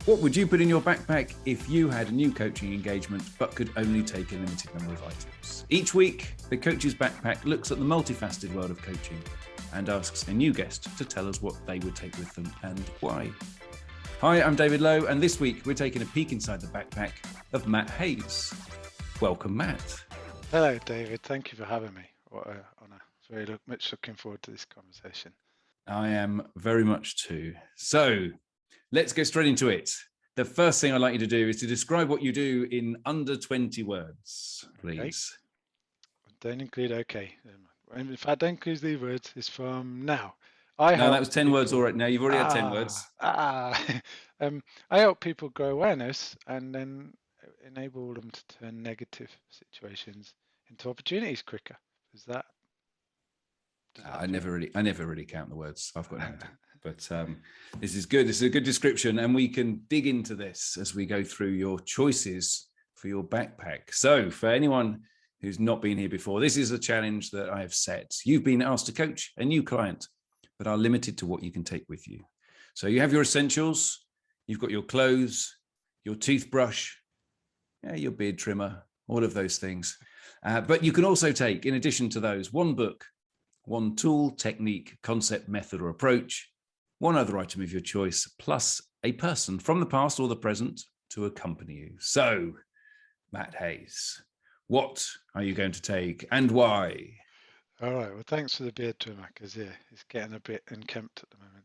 What would you put in your backpack if you had a new coaching engagement but could only take a limited number of items? Each week, the Coach's Backpack looks at the multifaceted world of coaching and asks a new guest to tell us what they would take with them and why. Hi, I'm David Lowe, and this week we're taking a peek inside the backpack of Matt Hayes. Welcome, Matt. Hello, David. Thank you for having me. What an honour. Very much looking forward to this conversation. I am very much too. So let's get straight into it. The first thing I'd like you to do is to describe what you do in under 20 words, please. Okay. Don't include okay. If I don't include these words, it's from now. No, that was 10 words all right. Now you've already had 10 words. I help people grow awareness and then enable them to turn negative situations into opportunities quicker. Is that? I never really count the words. I've got nothing. But this is good. This is a good description, and we can dig into this as we go through your choices for your backpack. So for anyone who's not been here before, this is a challenge that I have set. You've been asked to coach a new client, but are limited to what you can take with you. So you have your essentials, you've got your clothes, your toothbrush, your beard trimmer, all of those things. But you can also take, in addition to those, one book, one tool, technique, concept, method, or approach, one other item of your choice, plus a person from the past or the present to accompany you. So, Matt Hayes, what are you going to take and why? All right. Well, thanks for the beard trimmer, because it's getting a bit unkempt at the moment.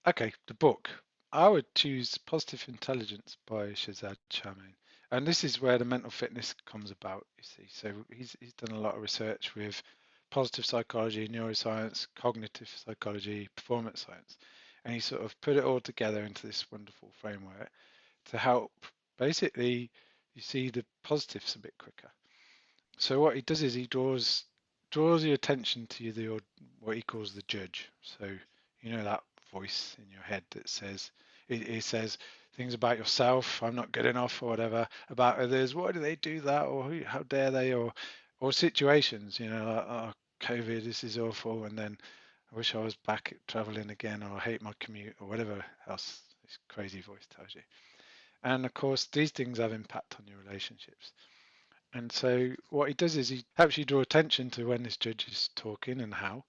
Okay, the book. I would choose Positive Intelligence by Shazad Shamoun. And this is where the mental fitness comes about, you see. So he's done a lot of research with positive psychology, neuroscience, cognitive psychology, performance science. And he sort of put it all together into this wonderful framework to help basically you see the positives a bit quicker. So what he does is he draws your attention to what he calls the judge. So you know that voice in your head that says it says things about yourself, I'm not good enough or whatever, about others, why do they do that, or how dare they, or situations, like, oh, COVID, this is awful, and then I wish I was back traveling again, or I hate my commute, or whatever else this crazy voice tells you. And of course, these things have impact on your relationships. And so what he does is he helps you draw attention to when this judge is talking and how.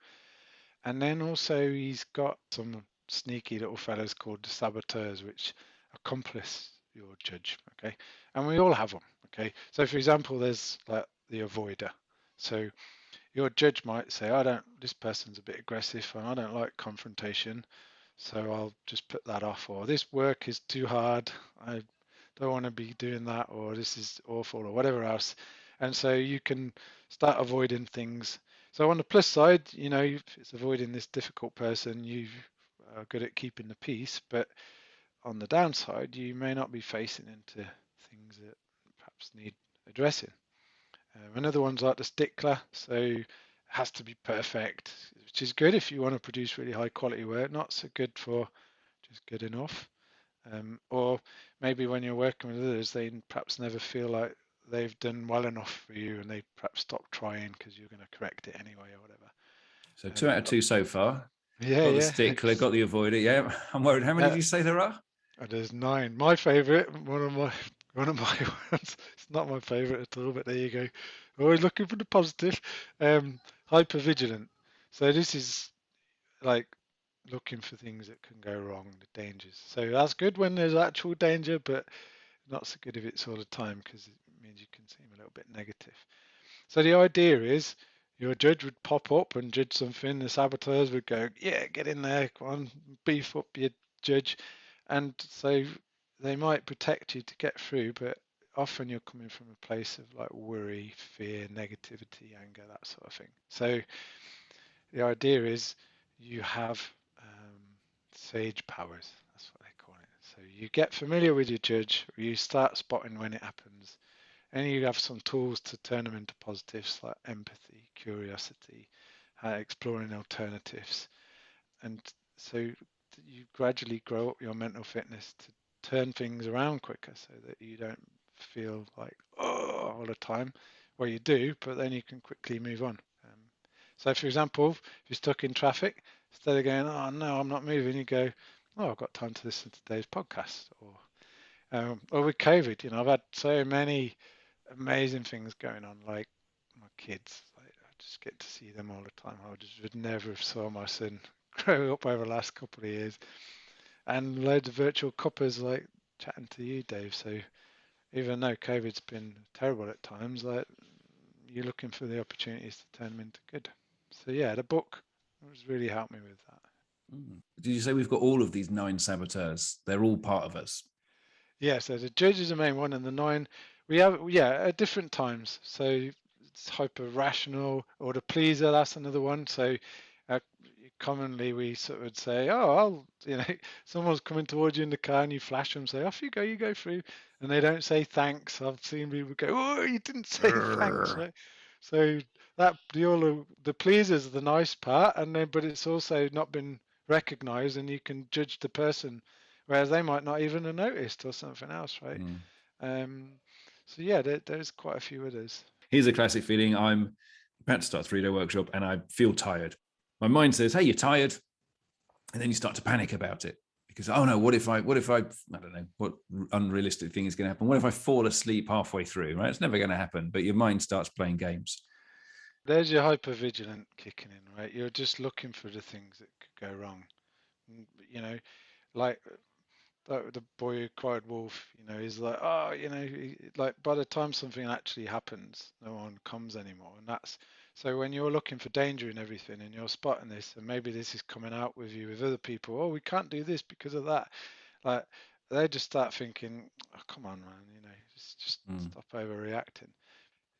And then also he's got some sneaky little fellows called the saboteurs, which accomplice your judge. Okay. And we all have them. Okay. So for example, there's like the avoider. So your judge might say, this person's a bit aggressive and I don't like confrontation. So I'll just put that off, or this work is too hard. I don't want to be doing that, or this is awful, or whatever else. And so you can start avoiding things. So on the plus side, if it's avoiding this difficult person, you are good at keeping the peace. But on the downside, you may not be facing into things that perhaps need addressing. Another one's like the stickler. So it has to be perfect, which is good if you want to produce really high quality work, not so good for just good enough. Or maybe when you're working with others, they perhaps never feel like they've done well enough for you and they perhaps stop trying because you're going to correct it anyway or whatever. So 2 out of 2 so far. Yeah, got the stickler, got the avoider. Yeah, I'm worried. How many did you say there are? There's 9. My favourite, one of my ones. It's not my favourite at all, but there you go. Always looking for the positive. Hypervigilant. So this is like looking for things that can go wrong, the dangers. So that's good when there's actual danger, but not so good if it's all the time, because it means you can seem a little bit negative. So the idea is your judge would pop up and judge something. The saboteurs would go, yeah, get in there, come on, beef up your judge. And so they might protect you to get through, but often you're coming from a place of like worry, fear, negativity, anger, that sort of thing. So the idea is you have sage powers. That's what they call it. So you get familiar with your judge, or you start spotting when it happens, and you have some tools to turn them into positives like empathy, curiosity, exploring alternatives. And so you gradually grow up your mental fitness to turn things around quicker so that you don't feel like, oh, all the time. Well, you do, but then you can quickly move on. So, for example, if you're stuck in traffic, instead of going, oh, no, I'm not moving, you go, oh, I've got time to listen to today's podcast. Or Or with COVID, I've had so many amazing things going on, like my kids. Like, I just get to see them all the time. I just would never have saw my son grow up over the last couple of years, and loads of virtual couples like chatting to you, Dave. So even though COVID's been terrible at times, like you're looking for the opportunities to turn them into good. So yeah, the book has really helped me with that. Did you say we've got all of these 9 saboteurs? They're all part of us. Yeah, so the judge is the main one, and the 9 we have, yeah, at different times. So it's hyper rational, or the pleaser, that's another one. So uh, commonly we sort of would say, oh, someone's coming towards you in the car and you flash them, say, off you go through, and they don't say thanks. I've seen people go, oh, you didn't say thanks, right? So that the pleasers are the nice part, and then but it's also not been recognized, and you can judge the person, whereas they might not even have noticed or something else, right? Um, so yeah, there's quite a few others. Here's a classic feeling. I'm about to start a 3-day workshop and I feel tired. My mind says, hey, you're tired. And then you start to panic about it because, oh no, what if I don't know, what unrealistic thing is going to happen? What if I fall asleep halfway through, right? It's never going to happen, but your mind starts playing games. There's your hypervigilant kicking in, right? You're just looking for the things that could go wrong. You know, like the boy who cried wolf, he's like, oh, like by the time something actually happens, no one comes anymore. And that's so when you're looking for danger in everything and you're spotting this, and maybe this is coming out with you with other people, oh, we can't do this because of that. Like they just start thinking, oh, come on, man, just stop overreacting.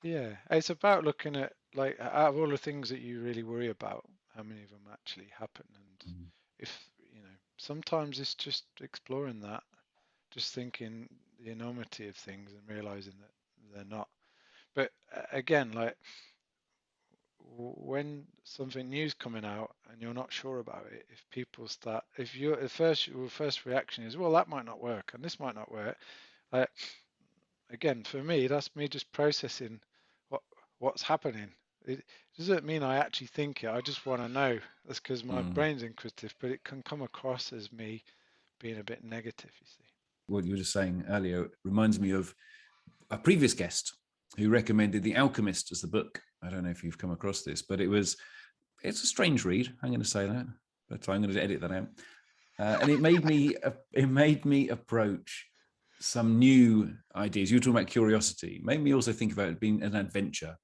Yeah, it's about looking at like out of all the things that you really worry about, how many of them actually happen, and if sometimes it's just exploring that, just thinking the enormity of things and realizing that they're not. But again, like when something new's coming out and you're not sure about it, if people start, if your first reaction is, well, that might not work and this might not work, like again, for me, that's me just processing what what's happening. It doesn't mean I actually think it. I just want to know. That's because my brain's inquisitive, but it can come across as me being a bit negative, you see. What you were just saying earlier reminds me of a previous guest who recommended The Alchemist as the book. I don't know if you've come across this, but it's a strange read. I'm going to say that, but I'm going to edit that out. And it made me approach some new ideas. You were talking about curiosity. Made me also think about it being an adventure.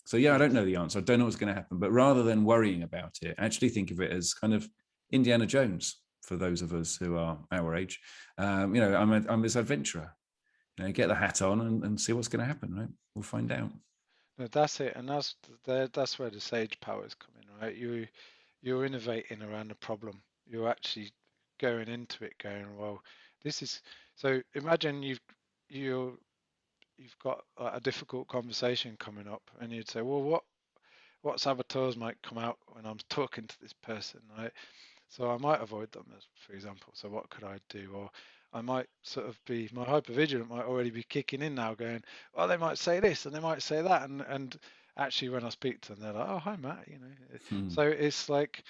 So yeah, I don't know the answer. I don't know what's going to happen. But rather than worrying about it, actually think of it as kind of Indiana Jones for those of us who are our age. I'm this adventurer. Get the hat on and see what's going to happen. Right, we'll find out. No, that's it, and that's where the sage powers come in, right? You're innovating around the problem. You're actually going into it, going, well, this is so. Imagine you've got a difficult conversation coming up, and you'd say, well, what saboteurs might come out when I'm talking to this person, right? So I might avoid them, as for example. So what could I do? Or I might sort of be my hypervigilant might already be kicking in now, going, well, they might say this and they might say that, and actually when I speak to them, they're like, oh, hi, Matt, So it's like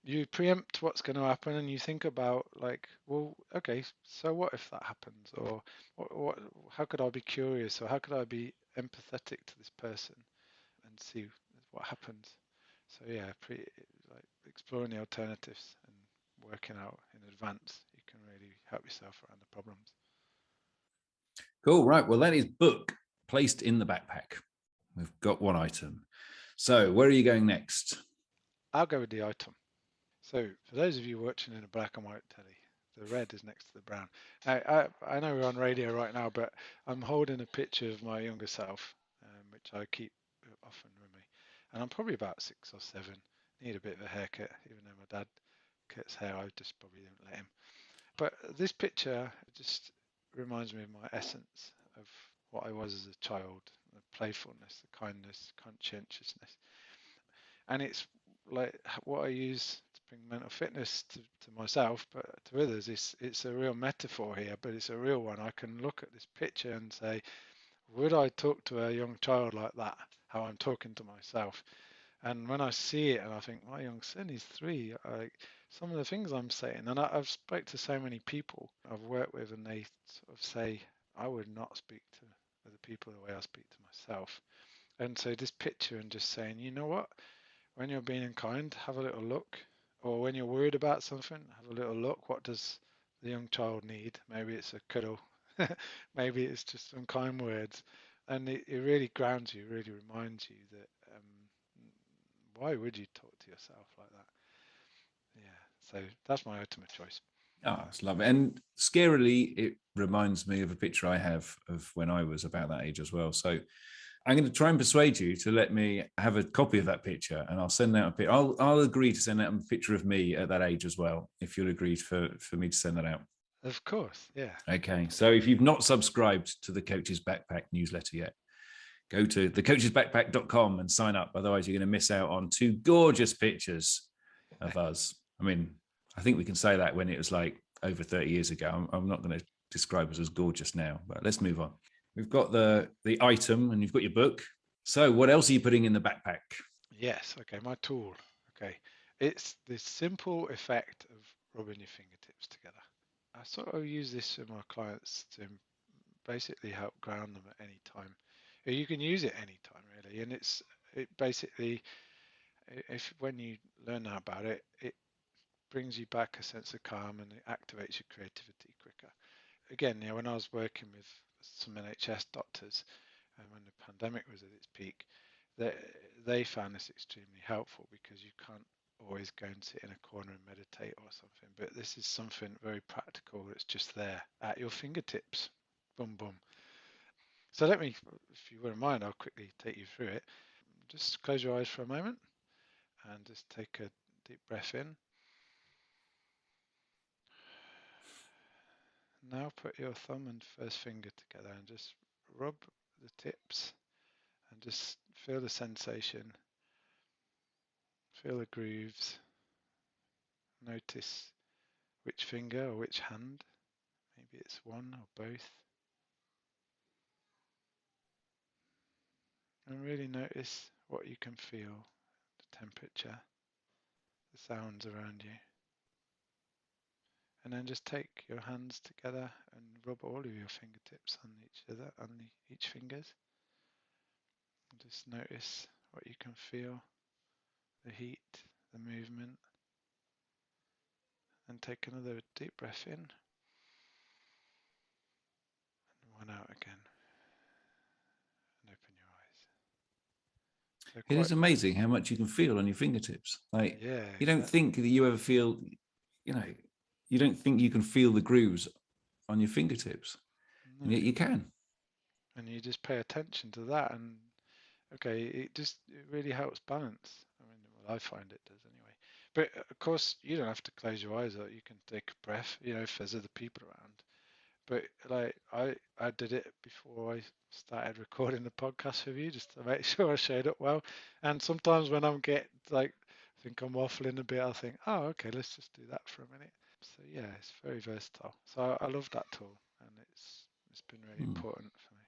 you preempt what's going to happen and you think about like, well, okay, so what if that happens? Or how could I be curious? Or how could I be empathetic to this person and see what happens? So yeah, like exploring the alternatives and working out in advance, you can really help yourself around the problems. Cool. Right. Well, that is book placed in the backpack. We've got one item. So where are you going next? I'll go with the item. So for those of you watching in a black and white telly, the red is next to the brown. I know we're on radio right now, but I'm holding a picture of my younger self, which I keep often with me. And I'm probably about 6 or 7. Need a bit of a haircut, even though my dad cuts hair. I just probably didn't let him. But this picture just reminds me of my essence of what I was as a child, the playfulness, the kindness, conscientiousness. And it's like what I use to bring mental fitness to myself, but to others, it's a real metaphor here, but it's a real one. I can look at this picture and say, would I talk to a young child like that? How I'm talking to myself. And when I see it and I think, my young son is 3, some of the things I'm saying. And I've spoke to so many people I've worked with, and they sort of say, I would not speak to other people the way I speak to myself. And so this picture and just saying, you know what, when you're being kind, have a little look. Or when you're worried about something, have a little look. What does the young child need? Maybe it's a cuddle. Maybe it's just some kind words. And it really grounds you, really reminds you that why would you talk to yourself like that? Yeah, so that's my ultimate choice. Oh, it's lovely. And scarily, it reminds me of a picture I have of when I was about that age as well. So I'm going to try and persuade you to let me have a copy of that picture, and I'll send out a picture. I'll agree to send out a picture of me at that age as well, if you'll agree for me to send that out. Of course, yeah. Okay. So if you've not subscribed to the Coach's Backpack newsletter yet, go to thecoachesbackpack.com and sign up. Otherwise, you're going to miss out on 2 gorgeous pictures of us. I mean, I think we can say that when it was like over 30 years ago. I'm not going to describe us as gorgeous now, but let's move on. We've got the item and you've got your book. So what else are you putting in the backpack? Yes, okay, my tool. Okay, it's the simple effect of rubbing your fingertips together. I sort of use this with my clients to basically help ground them at any time. You can use it any time really, and it basically, if when you learn about it, it brings you back a sense of calm and it activates your creativity quicker. Again, when I was working with some NHS doctors, and when the pandemic was at its peak, they found this extremely helpful because you can't always go and sit in a corner and meditate or something. But this is something very practical that's just there at your fingertips. Boom, boom. So let me, if you wouldn't mind, I'll quickly take you through it. Just close your eyes for a moment and just take a deep breath in. Now put your thumb and first finger together and just rub the tips and just feel the sensation, feel the grooves, notice which finger or which hand, maybe it's one or both, and really notice what you can feel, the temperature, the sounds around you. And then just take your hands together and rub all of your fingertips on each other, on each fingers. And just notice what you can feel, the heat, the movement. And take another deep breath in and one out again. And open your eyes. So It is amazing how much you can feel on your fingertips. Like, yeah, you don't think that you ever feel, you don't think you can feel the grooves on your fingertips, and yet you can. And you just pay attention to that, and okay, it really helps balance. I mean, well, I find it does anyway. But of course, you don't have to close your eyes out. You can take a breath, if there's other people around. But like I did it before I started recording the podcast with you, just to make sure I showed up well. And sometimes when I'm I think I'm waffling a bit, I think, oh, okay, let's just do that for a minute. So yeah, it's very versatile. So I love that tool, and it's been really important for me.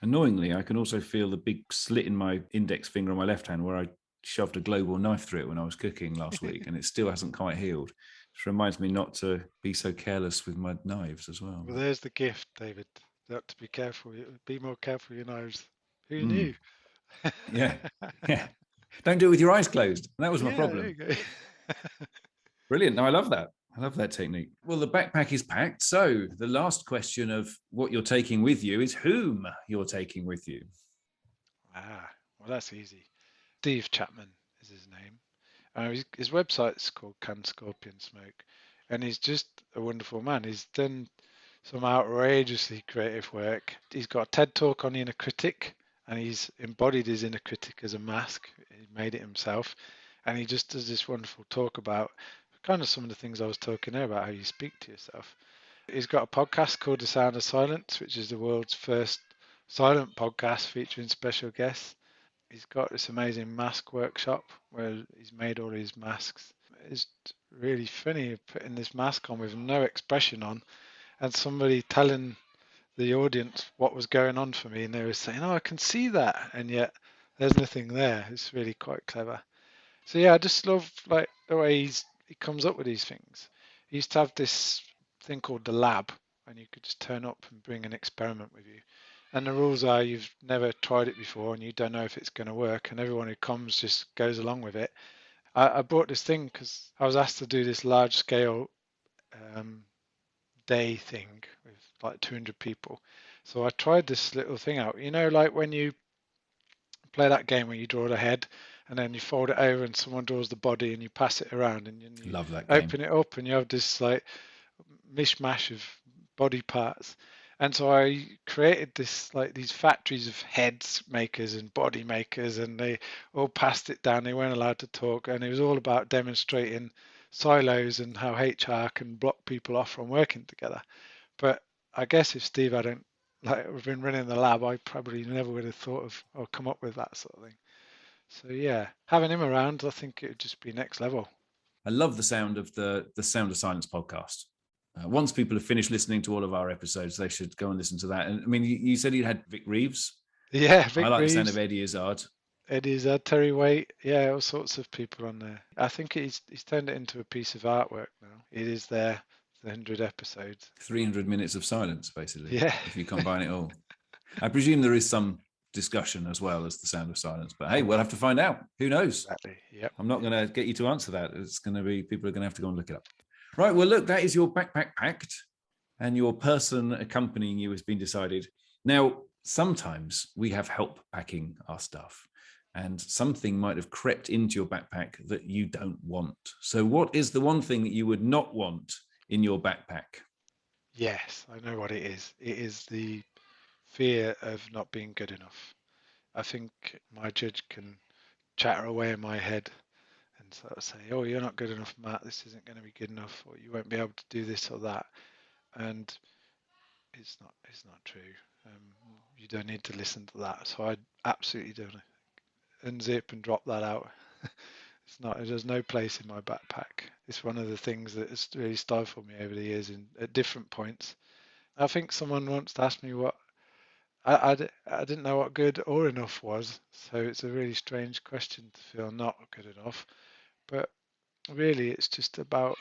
Annoyingly, I can also feel the big slit in my index finger on my left hand where I shoved a global knife through it when I was cooking last week, and it still hasn't quite healed. Which reminds me not to be so careless with my knives as well. Well, there's the gift, David. You have to be careful. Be more careful with your knives. Who knew? Yeah. Yeah. Don't do it with your eyes closed. That was my Yeah, there problem. you go. Brilliant. No, I love that. I love that technique. Well, the backpack is packed. So the last question of what you're taking with you is whom you're taking with you. Well, that's easy. Steve Chapman is his name. His website's called Can Scorpion Smoke, and he's just a wonderful man. He's done some outrageously creative work. He's got a TED talk on inner critic, and he's embodied his inner critic as a mask. He made it himself, and he just does this wonderful talk about kind of some of the things I was talking there about how you speak to yourself. He's got a podcast called The Sound of Silence, which is the world's first silent podcast featuring special guests. He's got this amazing mask workshop where he's made all these masks. It's really funny putting this mask on with no expression on and somebody telling the audience what was going on for me, and they were saying, oh, I can see that, and yet there's nothing there. It's really quite clever. So yeah, I just love like the way he he comes up with these things. He used to have this thing called the lab, and you could just turn up and bring an experiment with you. And the rules are you've never tried it before and you don't know if it's going to work, and everyone who comes just goes along with it. I brought this thing because I was asked to do this large scale um, day thing with like 200 people. So I tried this little thing out. You know, like when you play that game where you draw the head and then you fold it over and someone draws the body and you pass it around and then you Love that game. open it up and you have this like mishmash of body parts. And so I created this like these factories of heads makers and body makers, and they all passed it down. They weren't allowed to talk, and it was all about demonstrating silos and how HR can block people off from working together. But I guess if Steve hadn't like been running the lab, I probably never would have thought of or come up with that sort of thing. So yeah, having him around, I think it would just be next level. I love the sound of the Sound of Silence podcast. Once people have finished listening to all of our episodes, they should go and listen to that. And I mean, you said you had Vic Reeves. Yeah, I Vic like the sound of Reeves, Eddie Izzard. Eddie's Terry Waite, yeah, all sorts of people on there. I think he's turned it into a piece of artwork now. It is there, the 100 episodes. 300 minutes of silence, basically, Yeah, if you combine it all. I presume there is some discussion as well as the Sound of Silence, but hey, we'll have to find out. Who knows? exactly. Yep. I'm not going to get you to answer that. It's going to be, people are going to have to go and look it up. Right. Well, look, that is your backpack packed and your person accompanying you has been decided. Now, sometimes we have help packing our stuff, and something might have crept into your backpack that you don't want. So, what is the one thing that you would not want in your backpack? Yes, I know what it is. It is the fear of not being good enough. I think my judge can chatter away in my head and sort of say, "Oh, you're not good enough, Matt. This isn't going to be good enough, or you won't be able to do this or that." And it's not true. You don't need to listen to that. So I absolutely don't unzip and drop that out. It's not. There's no place in my backpack. It's one of the things that has really stifled me over the years at different points. I think someone once asked me what I didn't know what good or enough was. So it's a really strange question to feel not good enough. But really, it's just about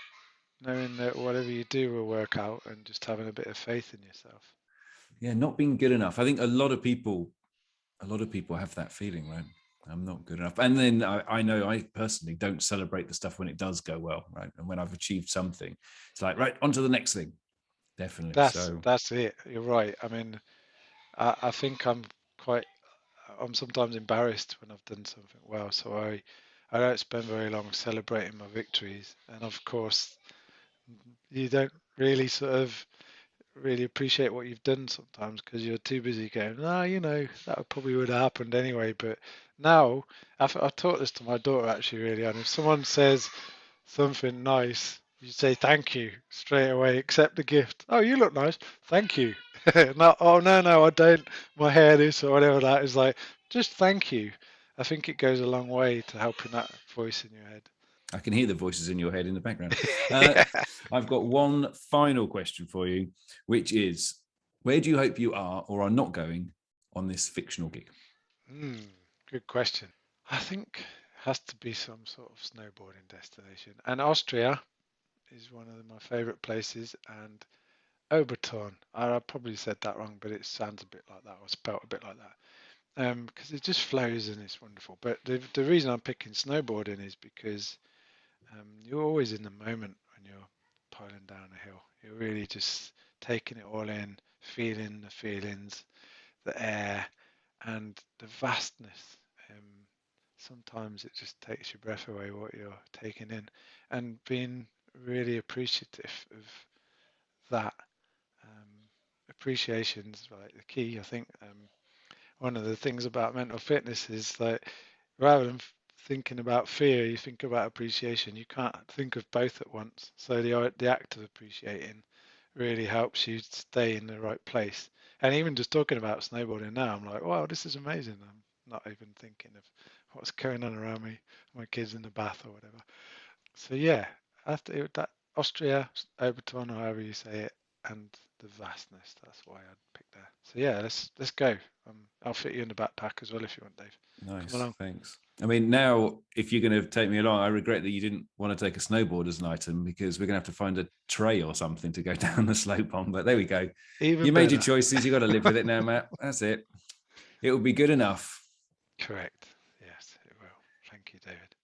knowing that whatever you do will work out and just having a bit of faith in yourself. Yeah, not being good enough. I think a lot of people have that feeling, right? I'm not good enough. And then I know I personally don't celebrate the stuff when it does go well, right? And when I've achieved something, it's like, right, on to the next thing. Definitely. That's So that's it. You're right. I mean, I think quite I'm sometimes embarrassed when I've done something well, so I don't spend very long celebrating my victories. And of course, you don't really sort of really appreciate what you've done sometimes because you're too busy going, no, that probably would have happened anyway. But now, I taught this to my daughter actually really, and if someone says something nice, you say thank you straight away, accept the gift. Oh, you look nice. Thank you. No, oh, no, I don't. My hair this or whatever that is like, just thank you. I think it goes a long way to helping that voice in your head. I can hear the voices in your head in the background. Yeah. I've got one final question for you, which is, where do you hope you are or are not going on this fictional gig? Good question. I think it has to be some sort of snowboarding destination. And Austria is one of my favorite places. And Oberton, I probably said that wrong, but it sounds a bit like that or spelt a bit like that. Because it just flows and it's wonderful. But the reason I'm picking snowboarding is because you're always in the moment when you're piling down a hill. You're really just taking it all in, feeling the feelings, the air, and the vastness. Um, Sometimes it just takes your breath away what you're taking in, and being really appreciative of that. Appreciation's like the key, I think. One of the things about mental fitness is like rather than thinking about fear, you think about appreciation. You can't think of both at once. So the act of appreciating really helps you stay in the right place. And even just talking about snowboarding now, I'm like, wow, this is amazing. I'm not even thinking of what's going on around me, my kids in the bath or whatever. So yeah, that Austria, Oberton, or however you say it, and the vastness. That's why I'd pick there. So yeah, let's go. I'll fit you in the backpack as well if you want, Dave. Nice, come along. thanks. I mean, now if you're going to take me along, I regret that you didn't want to take a snowboard as an item, because we're going to have to find a tray or something to go down the slope on. But there we go. Even you better. made your choices. You got to live with it now, Matt. That's it. It will be good enough. Correct. Yes, it will. Thank you, David.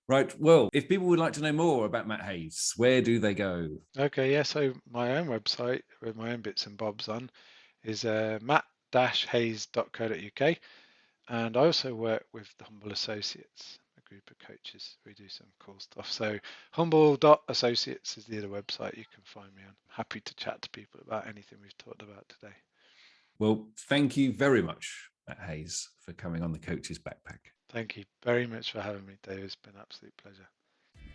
Right. Well, if people would like to know more about Matt Hayes, where do they go? Okay. Yeah. So my own website with my own bits and bobs on is matt-hayes.co.uk. And I also work with the Humble Associates, a group of coaches. We do some cool stuff. So humble.associates is the other website you can find me on. Happy to chat to people about anything we've talked about today. Well, thank you very much, Matt Hayes, for coming on the Coach's Backpack. Thank you very much for having me, Dave. It's been an absolute pleasure.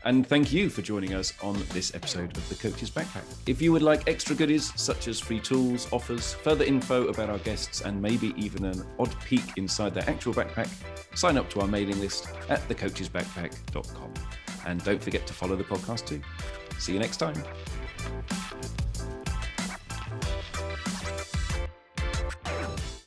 And thank you for joining us on this episode of the Coach's Backpack. If you would like extra goodies such as free tools, offers, further info about our guests, and maybe even an odd peek inside their actual backpack, sign up to our mailing list at thecoachesbackpack.com. And don't forget to follow the podcast too. See you next time.